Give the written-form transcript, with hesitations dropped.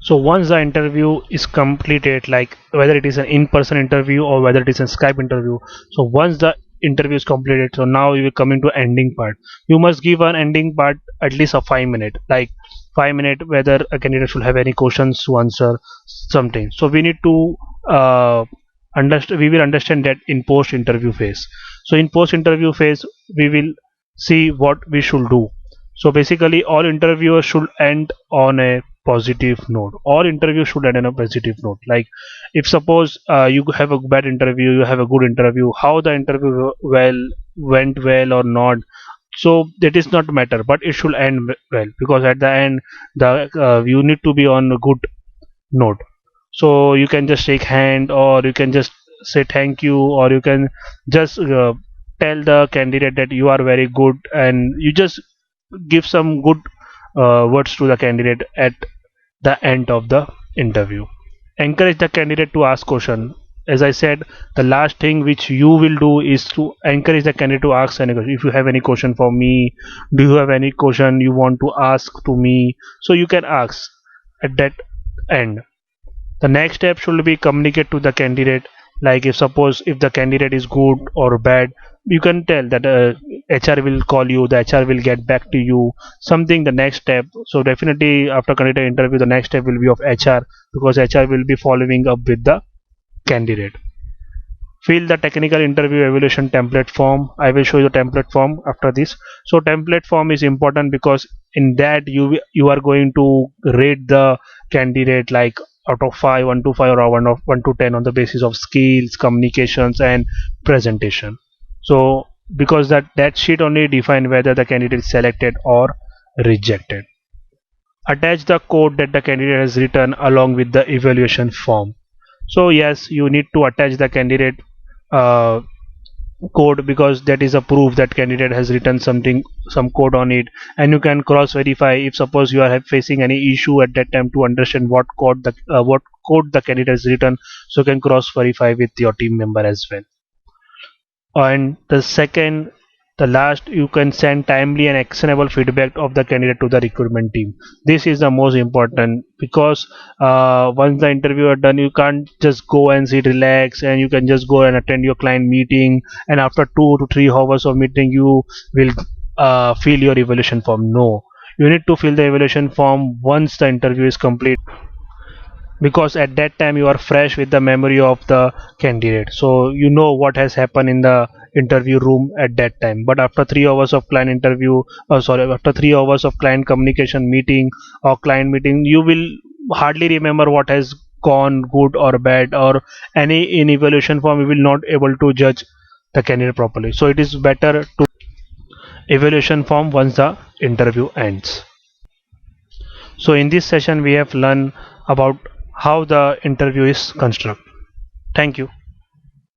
So once the interview is completed, like whether it is an in-person interview or whether it is a Skype interview, so once the interview is completed, so now you will come into ending part. You must give an ending part at least a 5 minute, like 5 minute whether a candidate should have any questions to answer something. So we need to understand. We will understand that in post interview phase. So in post interview phase, we will see what we should do. So basically, all interviewers should end on a positive note. All interviews should end on a positive note. Like, if suppose you have a bad interview, you have a good interview, how the interview went well or not. So that is not matter, but it should end well, because at the end, the you need to be on a good note. So you can just shake hand, or you can just say thank you, or you can just tell the candidate that you are very good, and you just give some good words to the candidate at the end of the interview. Encourage the candidate to ask question. As I said, the last thing which you will do is to encourage the candidate to ask any question. If you have any question for me, do you have any question you want to ask to me, so you can ask at that end. The next step should be communicate to the candidate. Like, if suppose if the candidate is good or bad, you can tell that HR will call you, the HR will get back to you, something the next step. So definitely after candidate interview, the next step will be of HR, because HR will be following up with the candidate. Fill the technical interview evaluation template form. I will show you the template form after this. So template form is important, because in that you are going to rate the candidate, like out of 5, 1 to 5, or 1 to 10, on the basis of skills, communications, and presentation. So because that sheet only define whether the candidate is selected or rejected. Attach the code that the candidate has written along with the evaluation form. So yes, you need to attach the candidate uh, code, because that is a proof that candidate has written some code on it, and you can cross verify if suppose you are facing any issue at that time, to understand what code the candidate has written, so you can cross verify with your team member as well. And the last, you can send timely and actionable feedback of the candidate to the recruitment team. This is the most important, because once the interview are done, you can't just go and sit relax, and you can just go and attend your client meeting, and after 2 to 3 hours of meeting you will fill your evaluation form. No, you need to fill the evaluation form once the interview is complete, because at that time you are fresh with the memory of the candidate, so you know what has happened in the interview room at that time. But after 3 hours of client interview, sorry, after 3 hours of client communication meeting or client meeting, you will hardly remember what has gone good or bad, or any in evaluation form you will not able to judge the candidate properly. So it is better to evaluation form once the interview ends. So in this session we have learned about how the interview is constructed. Thank you.